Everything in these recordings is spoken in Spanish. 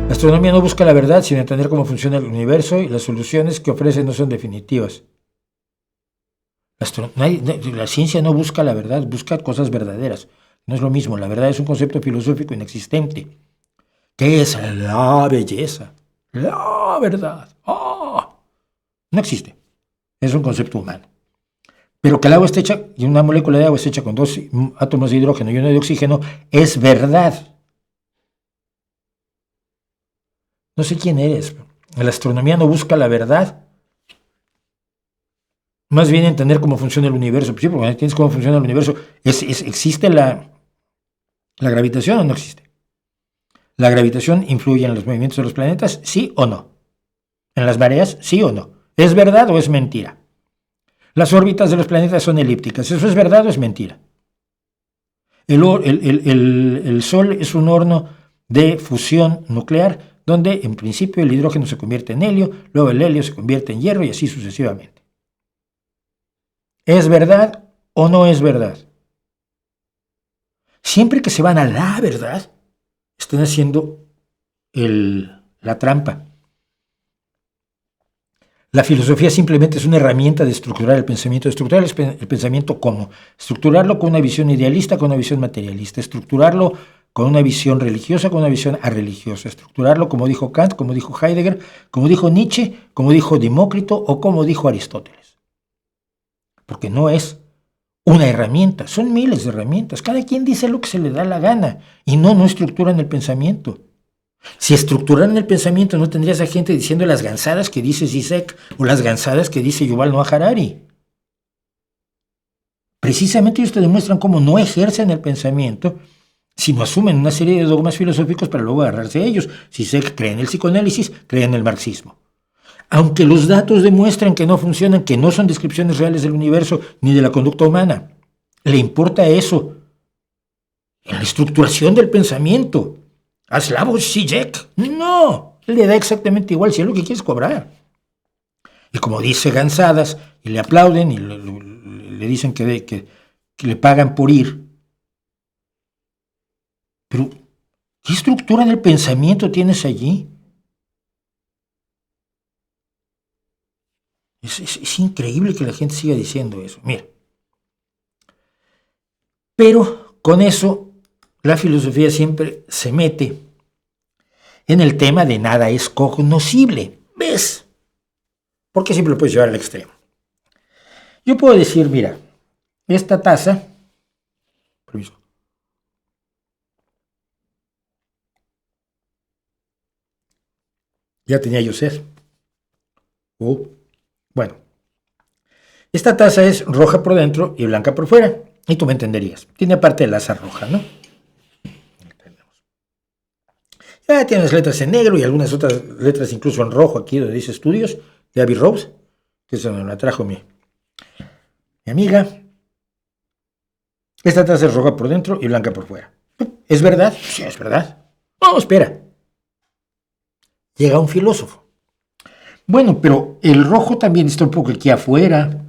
La astronomía no busca la verdad, sino entender cómo funciona el universo, y las soluciones que ofrece no son definitivas. La ciencia no busca la verdad, busca cosas verdaderas. No es lo mismo, la verdad es un concepto filosófico inexistente. ¿Qué es la belleza? La verdad. ¡Oh! No existe. Es un concepto humano. Pero que el agua esté hecha, y una molécula de agua esté hecha con 2 átomos de hidrógeno y uno de oxígeno, es verdad. No sé quién eres. La astronomía no busca la verdad. Más bien entender cómo funciona el universo. Pues sí, porque entiendes cómo funciona el universo. ¿Existe la gravitación o no existe? ¿La gravitación influye en los movimientos de los planetas? ¿Sí o no? ¿En las mareas? ¿Sí o no? ¿Es verdad o es mentira? Las órbitas de los planetas son elípticas. ¿Eso es verdad o es mentira? El Sol es un horno de fusión nuclear donde en principio el hidrógeno se convierte en helio, luego el helio se convierte en hierro y así sucesivamente. ¿Es verdad o no es verdad? Siempre que se van a la verdad, están haciendo la trampa. La filosofía simplemente es una herramienta de estructurar el pensamiento. Estructurar el pensamiento ¿cómo? Estructurarlo con una visión idealista, con una visión materialista. Estructurarlo con una visión religiosa, con una visión arreligiosa. Estructurarlo como dijo Kant, como dijo Heidegger, como dijo Nietzsche, como dijo Demócrito o como dijo Aristóteles. Porque no es una herramienta, son miles de herramientas. Cada quien dice lo que se le da la gana y no estructuran el pensamiento. Si estructuraran el pensamiento, no tendrías a gente diciendo las gansadas que dice Zizek o las gansadas que dice Yuval Noah Harari. Precisamente ellos te demuestran cómo no ejercen el pensamiento, sino asumen una serie de dogmas filosóficos para luego agarrarse a ellos. Zizek cree en el psicoanálisis, cree en el marxismo. Aunque los datos demuestran que no funcionan, que no son descripciones reales del universo ni de la conducta humana, ¿le importa eso en la estructuración del pensamiento a Slavoj Žižek? No, le da exactamente igual si es lo que quieres cobrar. Y como dice gansadas, y le aplauden y le dicen que le pagan por ir. Pero, ¿qué estructura del pensamiento tienes allí? Es increíble que la gente siga diciendo eso. Mira. Pero con eso, la filosofía siempre se mete en el tema de nada es cognoscible. ¿Ves? Porque siempre lo puedes llevar al extremo. Yo puedo decir, mira, esta taza, permiso, ya tenía yo sed. Bueno, esta taza es roja por dentro y blanca por fuera. Y tú me entenderías. Tiene aparte el asa roja, ¿no? Ya tiene las letras en negro y algunas otras letras incluso en rojo aquí donde dice estudios de Abbey Road, que es donde me la trajo mi amiga. Esta taza es roja por dentro y blanca por fuera. ¿Es verdad? Sí, es verdad. No, espera. Llega un filósofo. Bueno, pero el rojo también está un poco aquí afuera.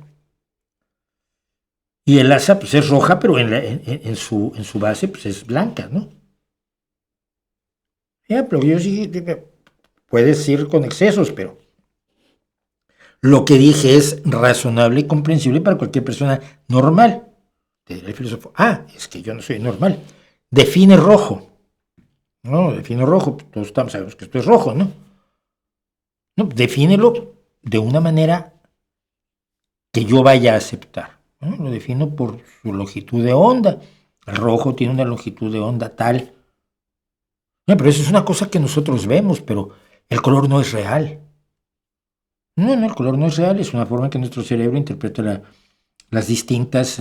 Y el asa pues es roja, pero en su base pues es blanca, ¿no? Ya, pero yo sí, puedes ir con excesos, pero lo que dije es razonable y comprensible para cualquier persona normal. Te dirá el filósofo, es que yo no soy normal. Define rojo. No, define rojo. Todos sabemos que esto es rojo, ¿no? No, defínelo de una manera que yo vaya a aceptar. ¿No? Lo defino por su longitud de onda. El rojo tiene una longitud de onda tal. No, pero eso es una cosa que nosotros vemos, pero el color no es real. No, el color no es real, es una forma en que nuestro cerebro interpreta las distintas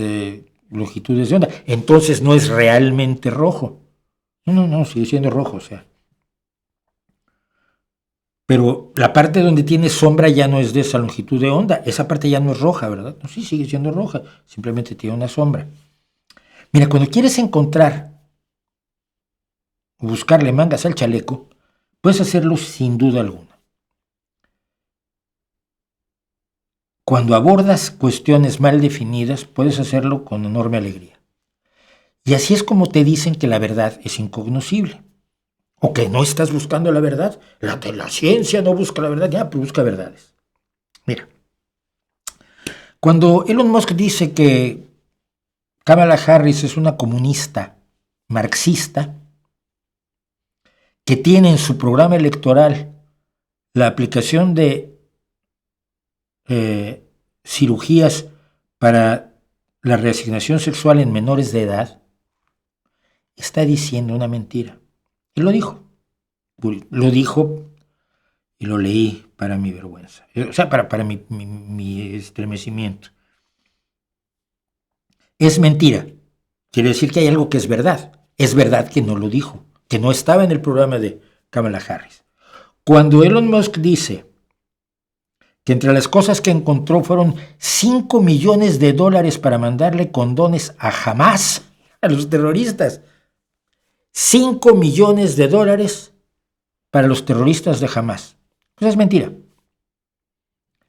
longitudes de onda. Entonces no es realmente rojo. No, sigue siendo rojo, o sea. Pero la parte donde tiene sombra ya no es de esa longitud de onda. Esa parte ya no es roja, ¿verdad? No, sí, sigue siendo roja. Simplemente tiene una sombra. Mira, cuando quieres encontrar o buscarle mangas al chaleco, puedes hacerlo sin duda alguna. Cuando abordas cuestiones mal definidas, puedes hacerlo con enorme alegría. Y así es como te dicen que la verdad es incognoscible. ¿O que no estás buscando la verdad? La ciencia no busca la verdad, ya, pues busca verdades. Mira, cuando Elon Musk dice que Kamala Harris es una comunista marxista, que tiene en su programa electoral la aplicación de cirugías para la reasignación sexual en menores de edad, está diciendo una mentira. Él lo dijo. Lo dijo y lo leí para mi vergüenza. O sea, para mi estremecimiento. Es mentira. Quiere decir que hay algo que es verdad. Es verdad que no lo dijo, que no estaba en el programa de Kamala Harris. Cuando Elon Musk dice que entre las cosas que encontró fueron $5 millones para mandarle condones a Hamas, a los terroristas. $5 millones para los terroristas de Hamas. Pues es mentira.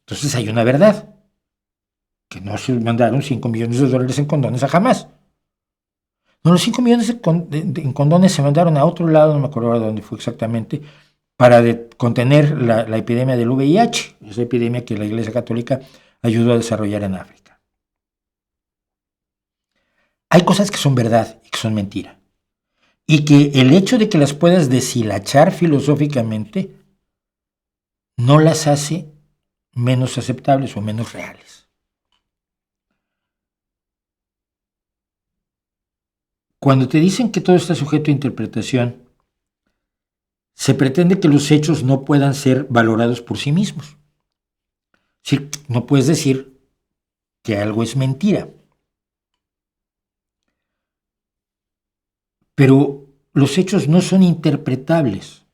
Entonces hay una verdad, que no se mandaron $5 millones en condones a Hamas. No, los 5 millones en condones se mandaron a otro lado, no me acuerdo ahora dónde fue exactamente, para contener la epidemia del VIH, esa epidemia que la Iglesia Católica ayudó a desarrollar en África. Hay cosas que son verdad y que son mentira. Y que el hecho de que las puedas deshilachar filosóficamente no las hace menos aceptables o menos reales. Cuando te dicen que todo está sujeto a interpretación, se pretende que los hechos no puedan ser valorados por sí mismos. Es decir, no puedes decir que algo es mentira. Pero los hechos no son interpretables.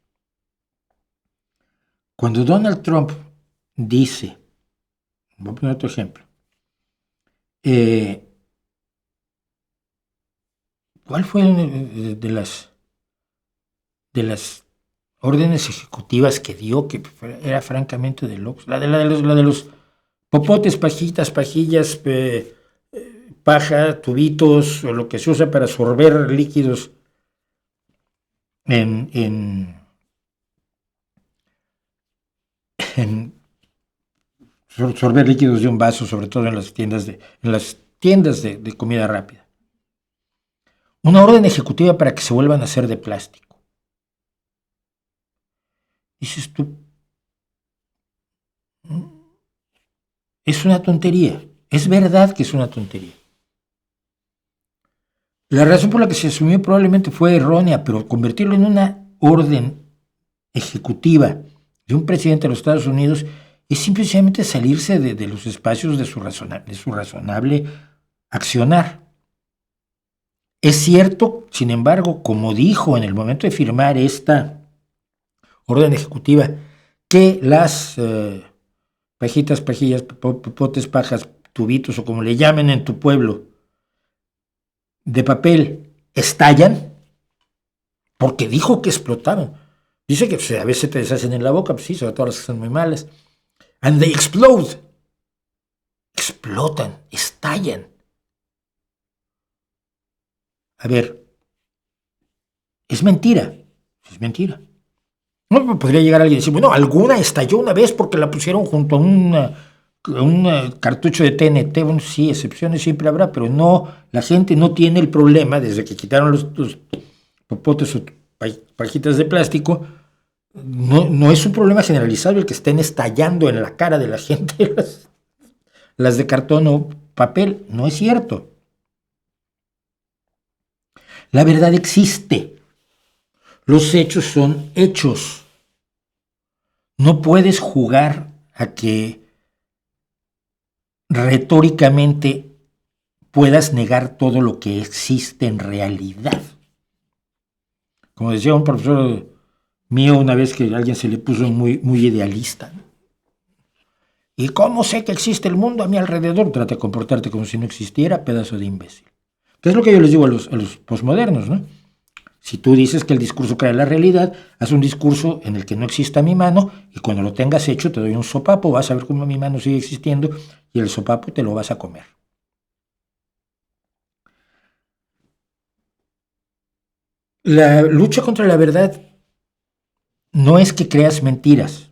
Cuando Donald Trump dice, voy a poner otro ejemplo, ¿cuál fue de las órdenes ejecutivas que dio que era francamente de locos? La de los popotes, pajillas, paja, tubitos, o lo que se usa para sorber líquidos en sorber líquidos de un vaso, sobre todo en las tiendas de comida rápida. Una orden ejecutiva para que se vuelvan a hacer de plástico. Dices tú, es una tontería. Es verdad que es una tontería. La razón por la que se asumió probablemente fue errónea, pero convertirlo en una orden ejecutiva de un presidente de los Estados Unidos es simplemente salirse de los espacios de su razonable accionar. Es cierto, sin embargo, como dijo en el momento de firmar esta orden ejecutiva, que las pajillas, potes, pajas, tubitos o como le llamen en tu pueblo, de papel, estallan, porque dijo que explotaban. Dice que a veces te deshacen en la boca, pues sí, sobre todo las que son muy malas. And they explode. Explotan, estallan. A ver, es mentira. Es mentira. No podría llegar alguien y decir, bueno, alguna estalló una vez porque la pusieron junto a un cartucho de TNT. Bueno, sí, excepciones siempre habrá, pero no, la gente no tiene el problema, desde que quitaron los popotes o pajitas de plástico, no es un problema generalizado el que estén estallando en la cara de la gente las de cartón o papel. No es cierto. La verdad existe. Los hechos son hechos. No puedes jugar a que retóricamente puedas negar todo lo que existe en realidad. Como decía un profesor mío una vez, que a alguien se le puso muy idealista. ¿Y cómo sé que existe el mundo a mi alrededor? Trata de comportarte como si no existiera, pedazo de imbécil. ¿Qué es lo que yo les digo a los posmodernos, no? Si tú dices que el discurso crea la realidad, haz un discurso en el que no exista mi mano, y cuando lo tengas hecho te doy un sopapo, vas a ver cómo mi mano sigue existiendo, y el sopapo te lo vas a comer. La lucha contra la verdad no es que creas mentiras.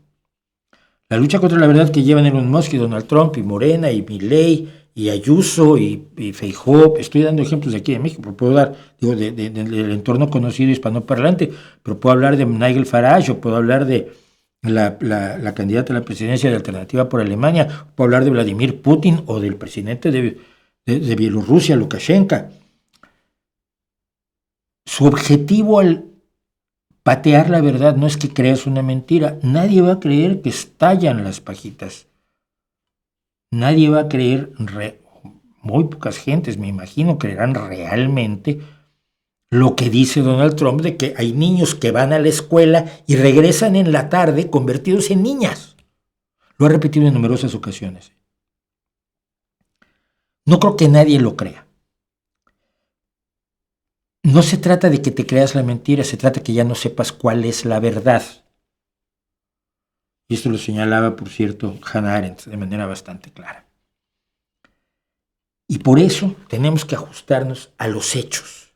La lucha contra la verdad que llevan Elon Musk y Donald Trump y Morena y Milei y Ayuso y Feijóo, estoy dando ejemplos de aquí de México, pero puedo dar, digo, del entorno conocido hispanoparlante, pero puedo hablar de Nigel Farage, o puedo hablar de la candidata a la presidencia de Alternativa por Alemania, puedo hablar de Vladimir Putin o del presidente de Bielorrusia, Lukashenko. Su objetivo al patear la verdad no es que creas una mentira. Nadie va a creer que estallan las pajitas. Nadie va a creer, muy pocas gentes, me imagino, creerán realmente lo que dice Donald Trump de que hay niños que van a la escuela y regresan en la tarde convertidos en niñas. Lo ha repetido en numerosas ocasiones. No creo que nadie lo crea. No se trata de que te creas la mentira, se trata de que ya no sepas cuál es la verdad. Y esto lo señalaba, por cierto, Hannah Arendt de manera bastante clara. Y por eso tenemos que ajustarnos a los hechos,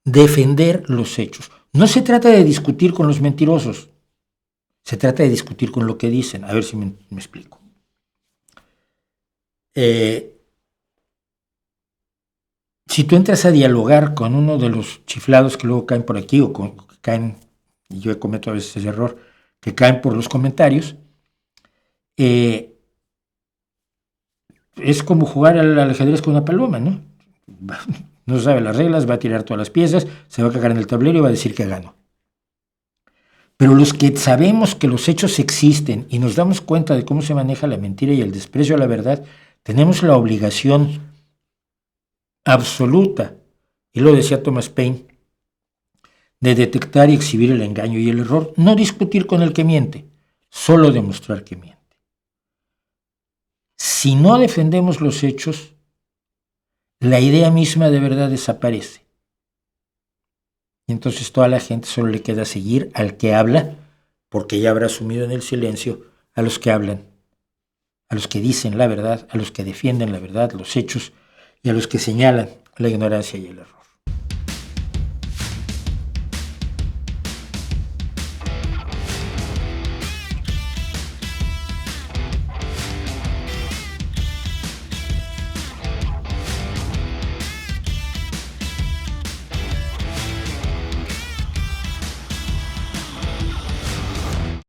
defender los hechos. No se trata de discutir con los mentirosos, se trata de discutir con lo que dicen. A ver si me explico. Si tú entras a dialogar con uno de los chiflados que luego caen por aquí, o que caen, y yo cometo a veces ese error, que caen por los comentarios, es como jugar al ajedrez con una paloma, ¿no? No sabe las reglas, va a tirar todas las piezas, se va a cagar en el tablero y va a decir que ganó. Pero los que sabemos que los hechos existen y nos damos cuenta de cómo se maneja la mentira y el desprecio a la verdad, tenemos la obligación absoluta, y lo decía Thomas Paine, de detectar y exhibir el engaño y el error, no discutir con el que miente, solo demostrar que miente. Si no defendemos los hechos, la idea misma de verdad desaparece. Y entonces toda la gente solo le queda seguir al que habla, porque ya habrá asumido en el silencio a los que hablan, a los que dicen la verdad, a los que defienden la verdad, los hechos, y a los que señalan la ignorancia y el error.